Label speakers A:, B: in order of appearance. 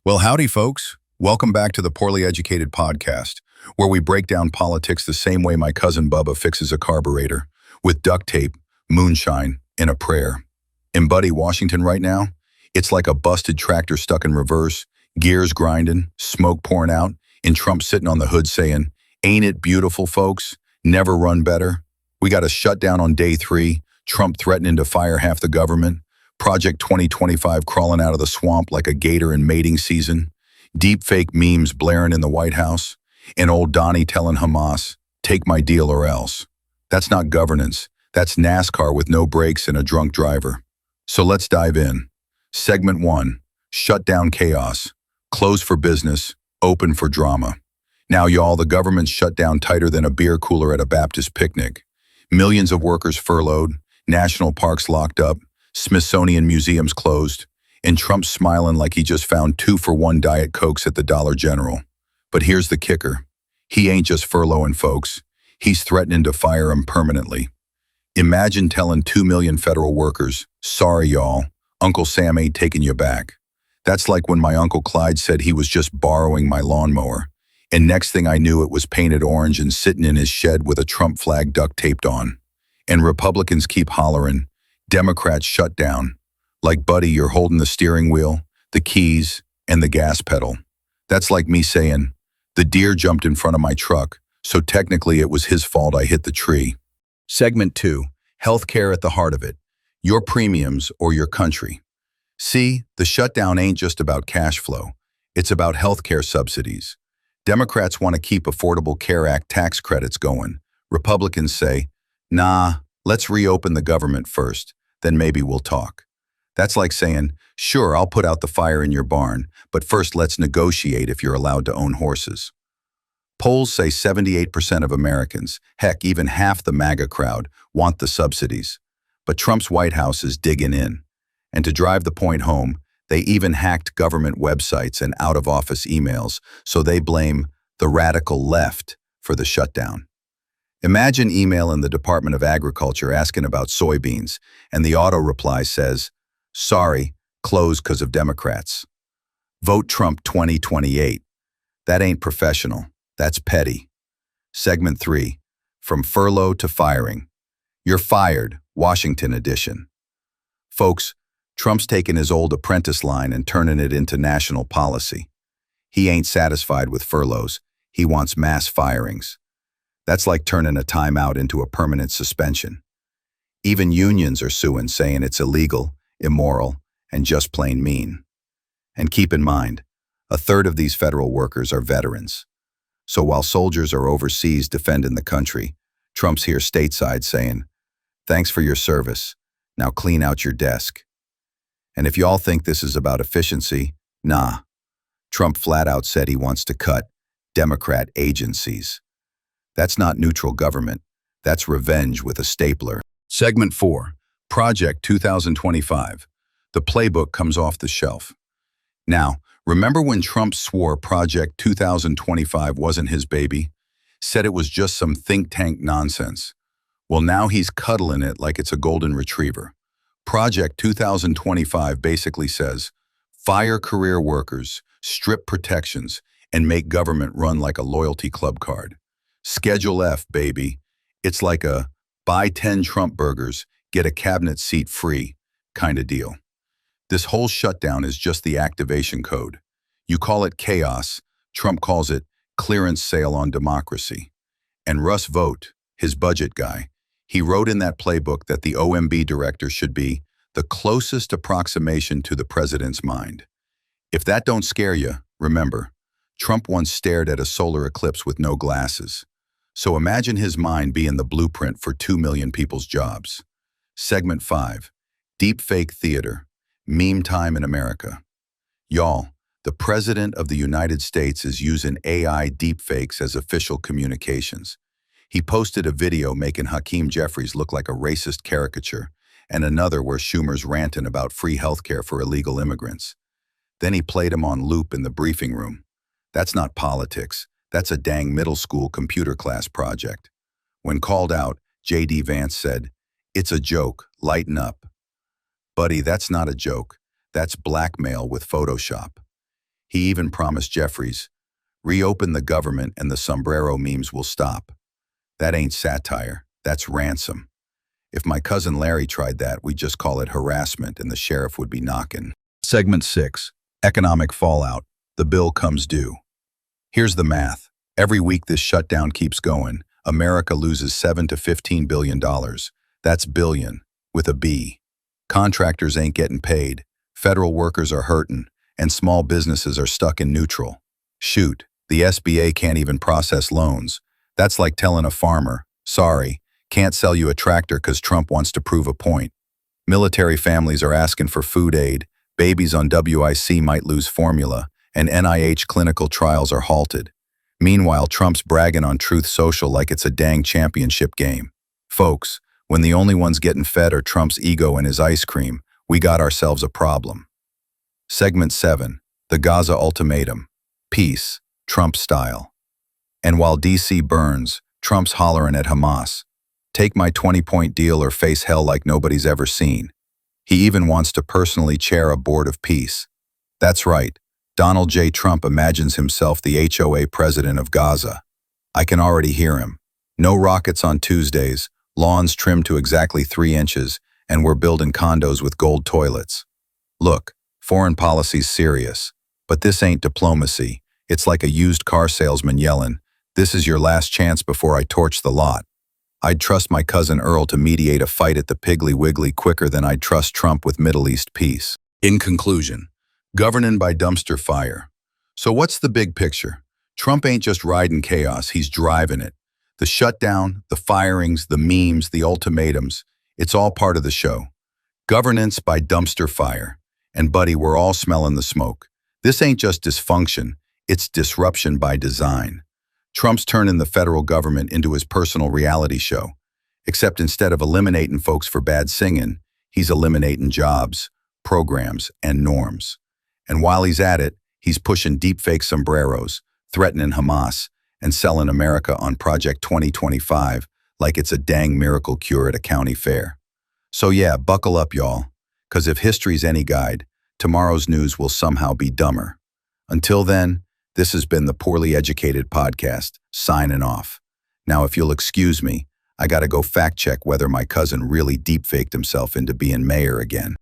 A: Well, howdy, folks. Welcome back to the Poorly Educated Podcast, where we break down politics the same way my cousin Bubba fixes a carburetor, with duct tape, moonshine, and a prayer. In Buddy, Washington right now, it's like a busted tractor stuck in reverse, gears grinding, smoke pouring out, and Trump sitting on the hood saying, "Ain't it beautiful, folks? Never run better." We got a shutdown on day 3, Trump threatening to fire half the government, Project 2025 crawling out of the swamp like a gator in mating season, deep fake memes blaring in the White House, and old Donnie telling Hamas, "Take my deal or else." That's not governance. That's NASCAR with no brakes and a drunk driver. So let's dive in. Segment 1, Shutdown Chaos. Closed for business, open for drama. Now, y'all, the government's shut down tighter than a beer cooler at a Baptist picnic. Millions of workers furloughed, national parks locked up, Smithsonian museums closed, and Trump's smiling like he just found 2-for-1 Diet Cokes at the Dollar General. But here's the kicker. He ain't just furloughing folks. He's threatening to fire them permanently. Imagine telling 2 million federal workers, "Sorry, y'all, Uncle Sam ain't taking you back." That's like when my Uncle Clyde said he was just borrowing my lawnmower, and next thing I knew it was painted orange and sitting in his shed with a Trump flag duct taped on. And Republicans keep hollering, Democrats shut down. Like, buddy, you're holding the steering wheel, the keys, and the gas pedal. That's like me saying, the deer jumped in front of my truck, so technically it was his fault I hit the tree. Segment 2, Healthcare at the heart of it. Your premiums or your country. See, the shutdown ain't just about cash flow. It's about healthcare subsidies. Democrats want to keep Affordable Care Act tax credits going. Republicans say, nah, let's reopen the government first, then maybe we'll talk. That's like saying, sure, I'll put out the fire in your barn, but first let's negotiate if you're allowed to own horses. Polls say 78% of Americans, heck, even half the MAGA crowd, want the subsidies. But Trump's White House is digging in. And to drive the point home, they even hacked government websites and out-of-office emails, so they blame the radical left for the shutdown. Imagine email in the Department of Agriculture asking about soybeans, and the auto-reply says, sorry, closed because of Democrats. Vote Trump 2028. That ain't professional. That's petty. Segment 3, From Furlough to Firing. You're fired, Washington edition. Folks, Trump's taking his old apprentice line and turning it into national policy. He ain't satisfied with furloughs. He wants mass firings. That's like turning a timeout into a permanent suspension. Even unions are suing, saying it's illegal, immoral, and just plain mean. And keep in mind, a third of these federal workers are veterans. So while soldiers are overseas defending the country, Trump's here stateside saying, thanks for your service. Now clean out your desk. And if y'all think this is about efficiency, nah. Trump flat out said he wants to cut Democrat agencies. That's not neutral government. That's revenge with a stapler. Segment 4, Project 2025. The playbook comes off the shelf. Now, remember when Trump swore Project 2025 wasn't his baby? Said it was just some think tank nonsense. Well, now he's cuddling it like it's a golden retriever. Project 2025 basically says, fire career workers, strip protections, and make government run like a loyalty club card. Schedule F, baby. It's like a buy 10 Trump burgers, get a cabinet seat free kind of deal. This whole shutdown is just the activation code. You call it chaos, Trump calls it clearance sale on democracy. And Russ Vought, his budget guy, he wrote in that playbook that the OMB director should be the closest approximation to the president's mind. If that don't scare you, remember, Trump once stared at a solar eclipse with no glasses. So imagine his mind being the blueprint for 2 million people's jobs. Segment 5, Deepfake Theater, Meme Time in America. Y'all, the President of the United States is using AI deepfakes as official communications. He posted a video making Hakeem Jeffries look like a racist caricature, and another where Schumer's ranting about free healthcare for illegal immigrants. Then he played him on loop in the briefing room. That's not politics. That's a dang middle school computer class project. When called out, J.D. Vance said, "It's a joke, lighten up." Buddy, that's not a joke. That's blackmail with Photoshop. He even promised Jeffries, reopen the government and the sombrero memes will stop. That ain't satire, that's ransom. If my cousin Larry tried that, we'd just call it harassment and the sheriff would be knocking. Segment 6. Economic fallout. The bill comes due. Here's the math. Every week this shutdown keeps going. America loses $7 to $15 billion. That's billion, with a B. Contractors ain't getting paid. Federal workers are hurting, and small businesses are stuck in neutral. Shoot, the SBA can't even process loans. That's like telling a farmer, sorry, can't sell you a tractor because Trump wants to prove a point. Military families are asking for food aid, babies on WIC might lose formula, and NIH clinical trials are halted. Meanwhile, Trump's bragging on Truth Social like it's a dang championship game. Folks, when the only ones getting fed are Trump's ego and his ice cream, we got ourselves a problem. Segment 7. The Gaza ultimatum. Peace, Trump-style. And while DC burns, Trump's hollering at Hamas, take my 20-point deal or face hell like nobody's ever seen. He even wants to personally chair a board of peace. That's right, Donald J. Trump imagines himself the HOA president of Gaza. I can already hear him. No rockets on Tuesdays, lawns trimmed to exactly 3 inches, and we're building condos with gold toilets. Look, foreign policy's serious, but this ain't diplomacy. It's like a used car salesman yelling, this is your last chance before I torch the lot. I'd trust my cousin Earl to mediate a fight at the Piggly Wiggly quicker than I'd trust Trump with Middle East peace. In conclusion, governing by dumpster fire. So what's the big picture? Trump ain't just riding chaos, he's driving it. The shutdown, the firings, the memes, the ultimatums, it's all part of the show. Governance by dumpster fire. And buddy, we're all smelling the smoke. This ain't just dysfunction, it's disruption by design. Trump's turning the federal government into his personal reality show. Except instead of eliminating folks for bad singing, he's eliminating jobs, programs, and norms. And while he's at it, he's pushing deepfake sombreros, threatening Hamas, and selling America on Project 2025 like it's a dang miracle cure at a county fair. So yeah, buckle up, y'all, because if history's any guide, tomorrow's news will somehow be dumber. Until then, this has been the Poorly Educated Podcast, signing off. Now, if you'll excuse me, I gotta go fact check whether my cousin really deepfaked himself into being mayor again.